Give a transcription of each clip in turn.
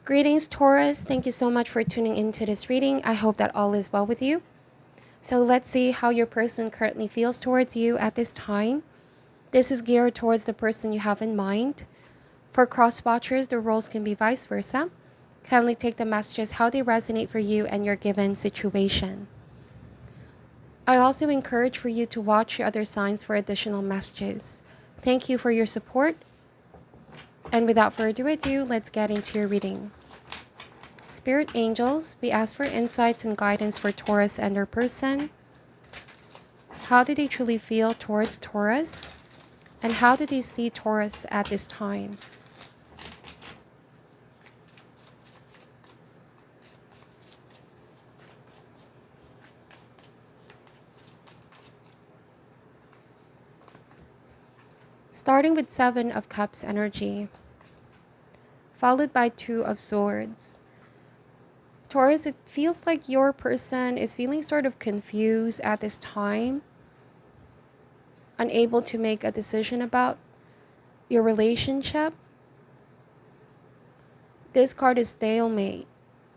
Greetings, Taurus. Thank you so much for tuning into this reading. I hope that all is well with you. So let's see how your person currently feels towards you at this time. This is geared towards the person you have in mind. For cross-watchers, the roles can be vice versa. Kindly take the messages how they resonate for you and your given situation. I also encourage for you to watch your other signs for additional messages. Thank you for your support. And without further ado, let's get into your reading. Spirit angels, we ask for insights and guidance for Taurus and their person. How do they truly feel towards Taurus? And how do they see Taurus at this time? Starting with Seven of Cups energy, followed by Two of Swords. Taurus, it feels like your person is feeling sort of confused at this time, unable to make a decision about your relationship. This card is Stalemate.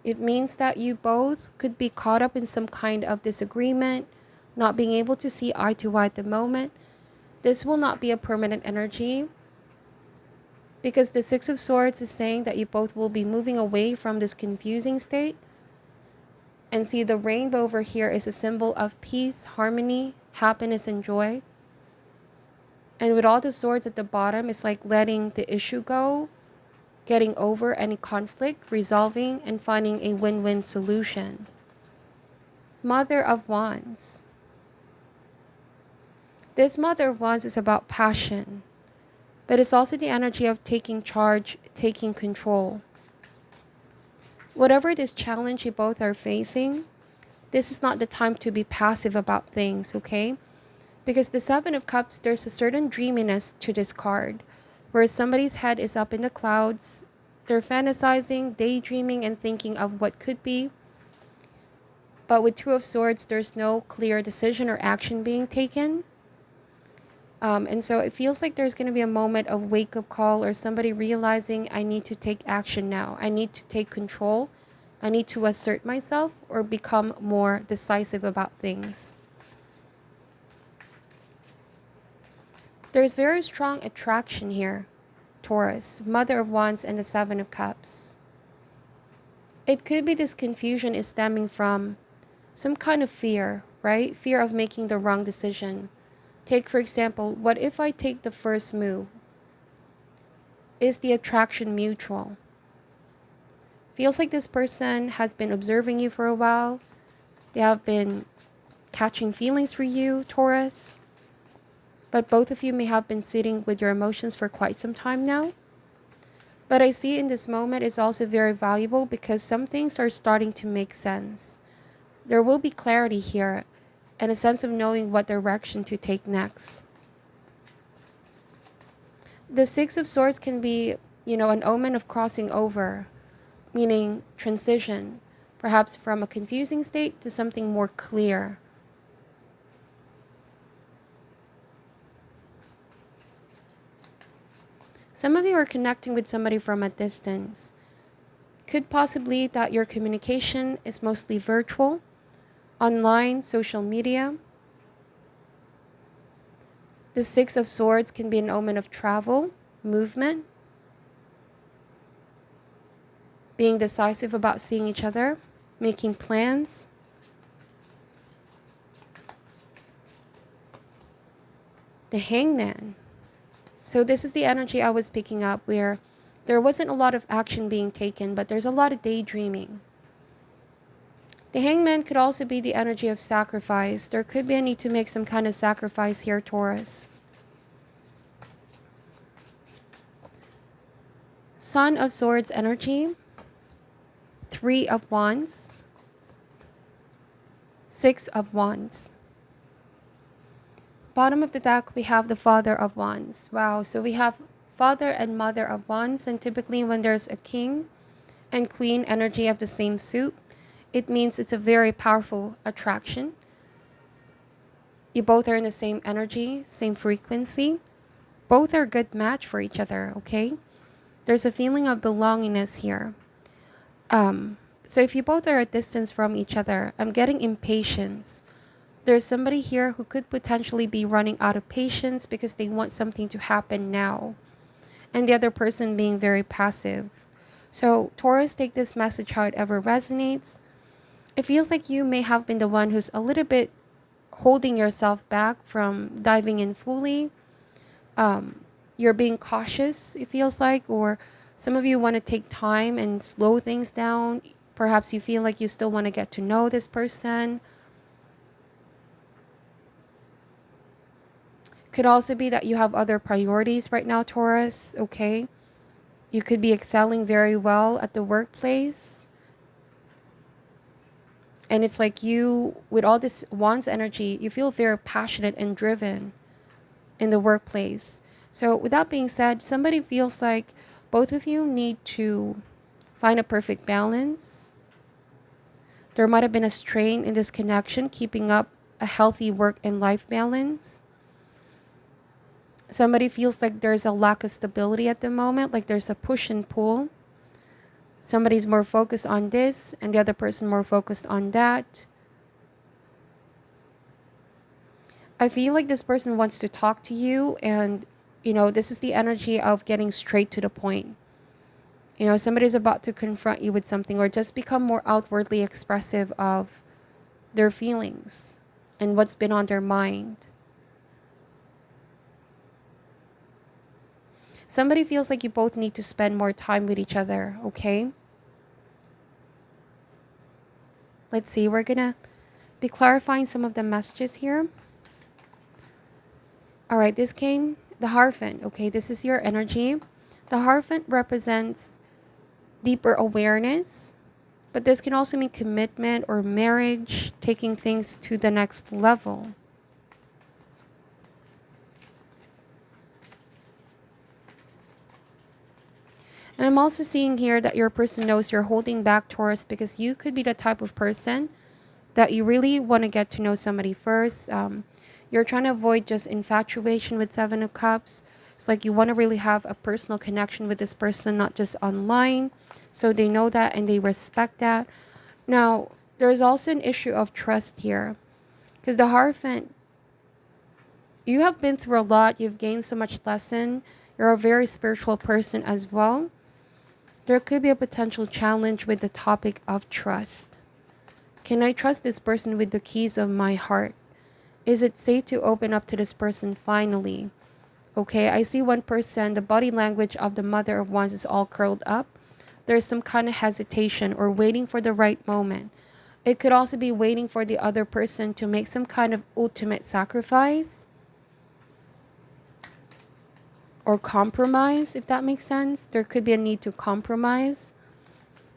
It means that you both could be caught up in some kind of disagreement, not being able to see eye to eye at the moment. This will not be a permanent energy, because the Six of Swords is saying that you both will be moving away from this confusing state. And see, the rainbow over here is a symbol of peace, harmony, happiness, and joy. And with all the swords at the bottom, it's like letting the issue go, getting over any conflict, resolving, and finding a win-win solution. Mother of Wands. This Mother of Wands is about passion, but it's also the energy of taking charge, taking control. Whatever this challenge you both are facing, this is not the time to be passive about things, okay? Because the Seven of Cups, there's a certain dreaminess to this card, where somebody's head is up in the clouds. They're fantasizing, daydreaming, and thinking of what could be. But with Two of Swords, there's no clear decision or action being taken. And so it feels like there's going to be a moment of wake-up call, or somebody realizing, I need to take action now. I need to take control. I need to assert myself or become more decisive about things. There's very strong attraction here, Taurus, Mother of Wands and the Seven of Cups. It could be this confusion is stemming from some kind of fear, right? Fear of making the wrong decision. Take, for example, what if I take the first move? Is the attraction mutual? Feels like this person has been observing you for a while. They have been catching feelings for you, Taurus. But both of you may have been sitting with your emotions for quite some time now. But I see in this moment is also very valuable, because some things are starting to make sense. There will be clarity here, and a sense of knowing what direction to take next. The Six of Swords can be, an omen of crossing over, meaning transition, perhaps from a confusing state to something more clear. Some of you are connecting with somebody from a distance. Could possibly that your communication is mostly virtual, online, social media. The Six of Swords can be an omen of travel, movement, being decisive about seeing each other, making plans. The Hangman. So this is the energy I was picking up, where there wasn't a lot of action being taken, but there's a lot of daydreaming. The Hangman could also be the energy of sacrifice. There could be a need to make some kind of sacrifice here, Taurus. Son of Swords energy. Three of Wands. Six of Wands. Bottom of the deck, we have the Father of Wands. Wow, so we have Father and Mother of Wands, and typically when there's a King and Queen energy of the same suit, it means it's a very powerful attraction. You both are in the same energy, same frequency. Both are a good match for each other, okay? There's a feeling of belongingness here. So if you both are at distance from each other, I'm getting impatience. There's somebody here who could potentially be running out of patience because they want something to happen now, and the other person being very passive. So Taurus, take this message how it ever resonates. It feels like you may have been the one who's a little bit holding yourself back from diving in fully. You're being cautious, it feels like, or some of you want to take time and slow things down. Perhaps you feel like you still want to get to know this person. Could also be that you have other priorities right now, Taurus, okay? You could be excelling very well at the workplace. And it's like you, with all this Wands energy, you feel very passionate and driven in the workplace. So with that being said, somebody feels like both of you need to find a perfect balance. There might have been a strain in this connection, keeping up a healthy work and life balance. Somebody feels like there's a lack of stability at the moment, like there's a push and pull. Somebody's more focused on this and the other person more focused on that. I feel like this person wants to talk to you, and this is the energy of getting straight to the point. Somebody's about to confront you with something or just become more outwardly expressive of their feelings and what's been on their mind. Somebody feels like you both need to spend more time with each other, okay? Let's see, we're gonna be clarifying some of the messages here. All right, this came, the Hierophant, okay? This is your energy. The Hierophant represents deeper awareness, but this can also mean commitment or marriage, taking things to the next level. And I'm also seeing here that your person knows you're holding back, Taurus, because you could be the type of person that you really want to get to know somebody first. You're trying to avoid just infatuation with Seven of Cups. It's like you want to really have a personal connection with this person, not just online. So they know that and they respect that. Now, there's also an issue of trust here. Because the Hierophant, you have been through a lot. You've gained so much lesson. You're a very spiritual person as well. There could be a potential challenge with the topic of trust. Can I trust this person with the keys of my heart? Is it safe to open up to this person finally? Okay, I see one person, the body language of the Mother of Wands is all curled up. There's some kind of hesitation or waiting for the right moment. It could also be waiting for the other person to make some kind of ultimate sacrifice or compromise, if that makes sense. There could be a need to compromise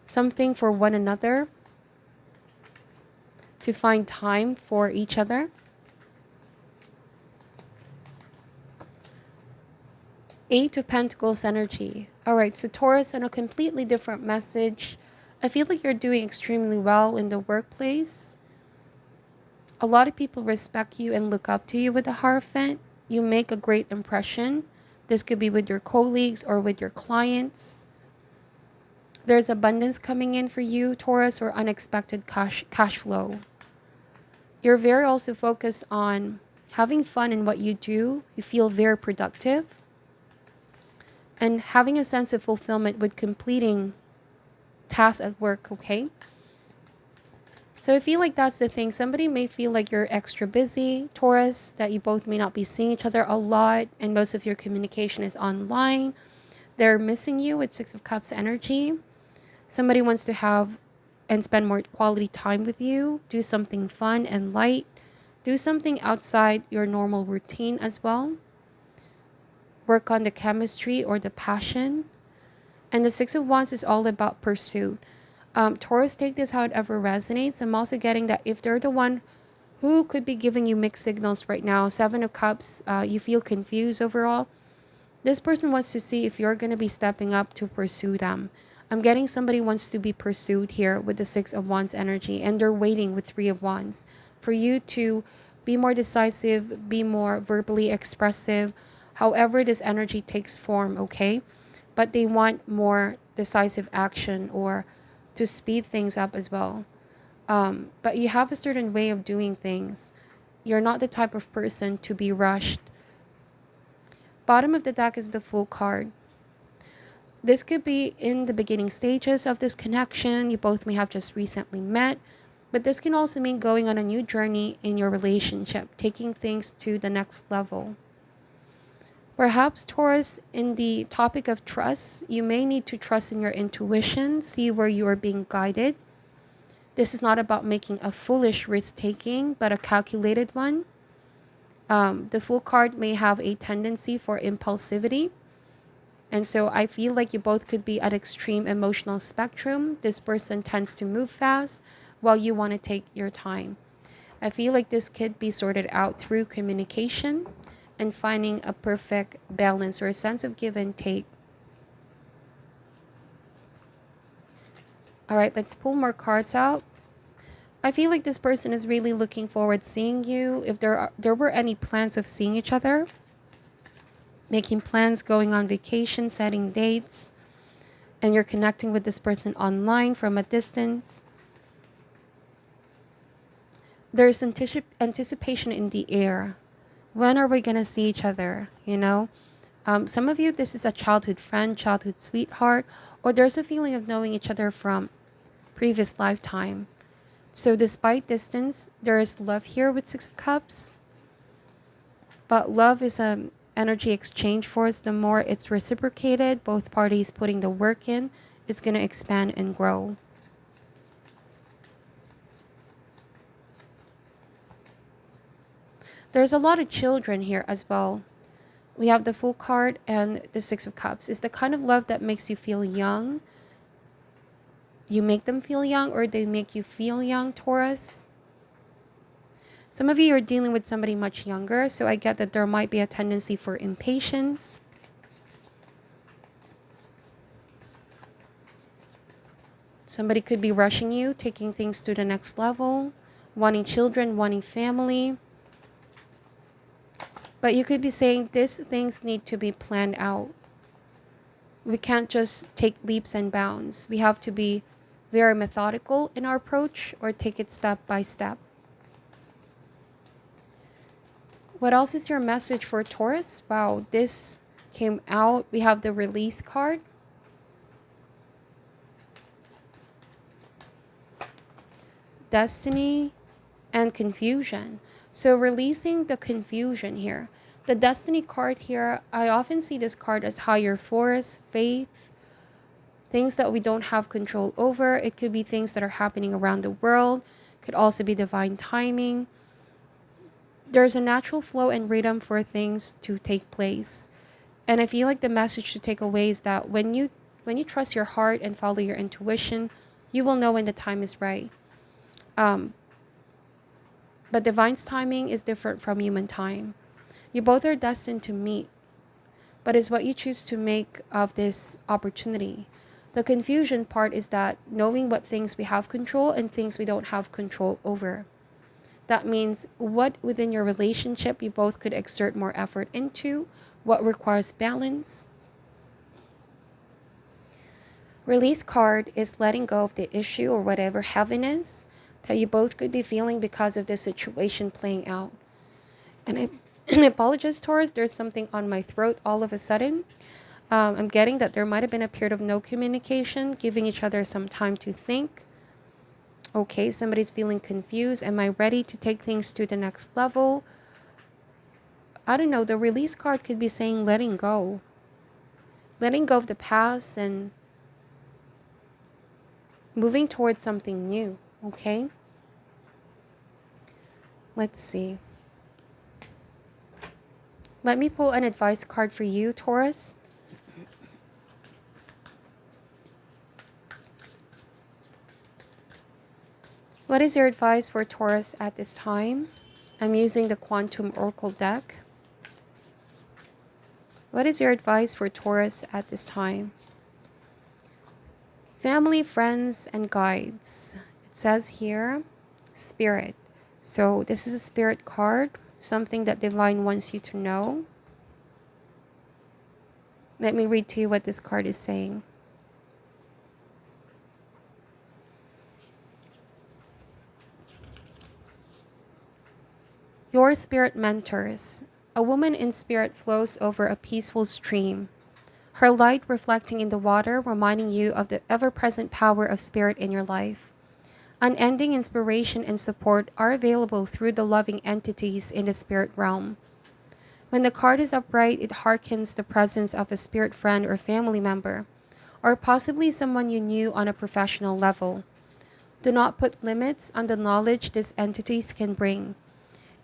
something for one another, to find time for each other. Eight of Pentacles energy. All right, so Taurus, on a completely different message. I feel like you're doing extremely well in the workplace. A lot of people respect you and look up to you with the Hierophant. You make a great impression. This could be with your colleagues or with your clients. There's abundance coming in for you, Taurus, or unexpected cash flow. You're very also focused on having fun in what you do. You feel very productive. And having a sense of fulfillment with completing tasks at work, okay? So I feel like that's the thing. Somebody may feel like you're extra busy, Taurus, that you both may not be seeing each other a lot, and most of your communication is online. They're missing you with Six of Cups energy. Somebody wants to have and spend more quality time with you. Do something fun and light. Do something outside your normal routine as well. Work on the chemistry or the passion. And the Six of Wands is all about pursuit. Taurus, take this how it ever resonates. I'm also getting that if they're the one who could be giving you mixed signals right now, Seven of Cups, you feel confused overall. This person wants to see if you're going to be stepping up to pursue them. I'm getting somebody wants to be pursued here with the Six of Wands energy, and they're waiting with Three of Wands for you to be more decisive, be more verbally expressive, however this energy takes form, okay? But they want more decisive action or to speed things up as well. But you have a certain way of doing things. You're not the type of person to be rushed. Bottom of the deck is the Fool card. This could be in the beginning stages of this connection. You both may have just recently met. But this can also mean going on a new journey in your relationship, taking things to the next level. Perhaps, Taurus, in the topic of trust, you may need to trust in your intuition, see where you are being guided. This is not about making a foolish risk-taking, but a calculated one. The Fool card may have a tendency for impulsivity. And so I feel like you both could be at extreme emotional spectrum. This person tends to move fast while you want to take your time. I feel like this could be sorted out through communication and finding a perfect balance or a sense of give and take. All right, let's pull more cards out. I feel like this person is really looking forward to seeing you. If there were any plans of seeing each other, making plans, going on vacation, setting dates, and you're connecting with this person online from a distance, there's anticipation in the air. When are we going to see each other? You know, some of you, this is a childhood friend, childhood sweetheart, or there's a feeling of knowing each other from previous lifetime. So despite distance, there is love here with Six of Cups. But love is an energy exchange for us. The more it's reciprocated, both parties putting the work in, it's going to expand and grow. There's a lot of children here as well. We have the Fool card and the Six of Cups. It's the kind of love that makes you feel young. You make them feel young, or they make you feel young, Taurus. Some of you are dealing with somebody much younger, so I get that there might be a tendency for impatience. Somebody could be rushing you, taking things to the next level, wanting children, wanting family. But you could be saying these things need to be planned out. We can't just take leaps and bounds. We have to be very methodical in our approach, or take it step by step. What else is your message for Taurus? Wow, this came out. We have the Release card. Destiny and confusion. So releasing the confusion here. The Destiny card here, I often see this card as higher force, faith, things that we don't have control over. It could be things that are happening around the world. Could also be divine timing. There's a natural flow and rhythm for things to take place. And I feel like the message to take away is that when you trust your heart and follow your intuition, you will know when the time is right. But divine's timing is different from human time. You both are destined to meet, but it's what you choose to make of this opportunity. The confusion part is that knowing what things we have control and things we don't have control over. That means what within your relationship you both could exert more effort into, what requires balance. Release card is letting go of the issue or whatever heaviness that you both could be feeling because of this situation playing out. And I apologize, Taurus, there's something on my throat all of a sudden. I'm getting that there might have been a period of no communication, giving each other some time to think. Okay, somebody's feeling confused. Am I ready to take things to the next level? I don't know. The Release card could be saying letting go. Letting go of the past and moving towards something new. Okay? Let's see. Let me pull an advice card for you, Taurus. What is your advice for Taurus at this time? I'm using the Quantum Oracle deck. What is your advice for Taurus at this time? Family, friends, and guides. It says here, Spirit. So this is a Spirit card, something that Divine wants you to know. Let me read to you what this card is saying. Your spirit mentors. A woman in spirit flows over a peaceful stream, her light reflecting in the water, reminding you of the ever-present power of spirit in your life. Unending inspiration and support are available through the loving entities in the spirit realm. When the card is upright, it harkens the presence of a spirit friend or family member, or possibly someone you knew on a professional level. Do not put limits on the knowledge these entities can bring.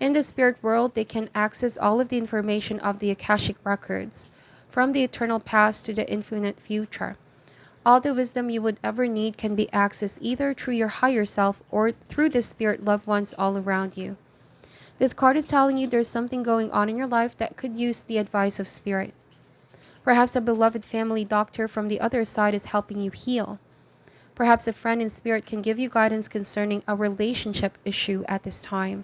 In the spirit world, they can access all of the information of the Akashic records, from the eternal past to the infinite future. All the wisdom you would ever need can be accessed either through your higher self or through the spirit loved ones all around you. This card is telling you there's something going on in your life that could use the advice of spirit. Perhaps a beloved family doctor from the other side is helping you heal. Perhaps a friend in spirit can give you guidance concerning a relationship issue at this time.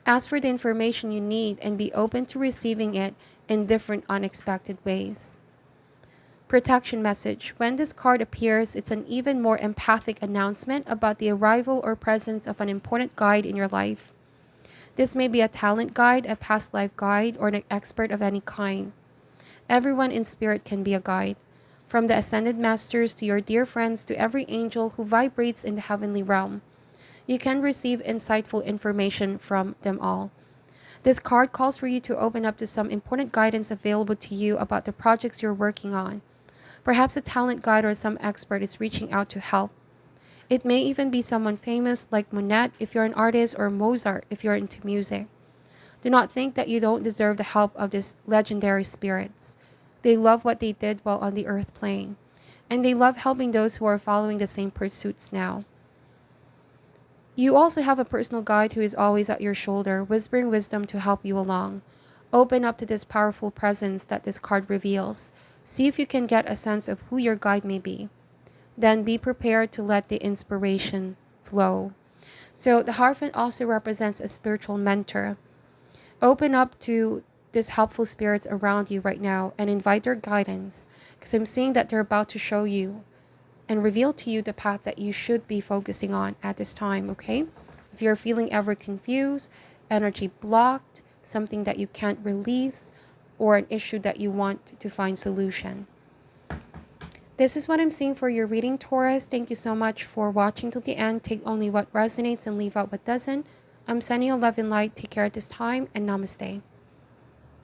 Ask for the information you need and be open to receiving it in different unexpected ways. Protection message. When this card appears, it's an even more empathic announcement about the arrival or presence of an important guide in your life. This may be a talent guide, a past life guide, or an expert of any kind. Everyone in spirit can be a guide, from the ascended masters to your dear friends to every angel who vibrates in the heavenly realm. You can receive insightful information from them all. This card calls for you to open up to some important guidance available to you about the projects you're working on. Perhaps a talent guide or some expert is reaching out to help. It may even be someone famous like Monet if you're an artist, or Mozart if you're into music. Do not think that you don't deserve the help of these legendary spirits. They love what they did while on the earth plane, and they love helping those who are following the same pursuits now. You also have a personal guide who is always at your shoulder, whispering wisdom to help you along. Open up to this powerful presence that this card reveals. See if you can get a sense of who your guide may be. Then be prepared to let the inspiration flow. So the Hierophant also represents a spiritual mentor. Open up to these helpful spirits around you right now and invite their guidance, because I'm seeing that they're about to show you and reveal to you the path that you should be focusing on at this time, okay? If you're feeling ever confused, energy blocked, something that you can't release, or an issue that you want to find solution. This is what I'm seeing for your reading, Taurus. Thank you so much for watching till the end. Take only what resonates and leave out what doesn't. I'm sending you love and light. Take care at this time, and namaste.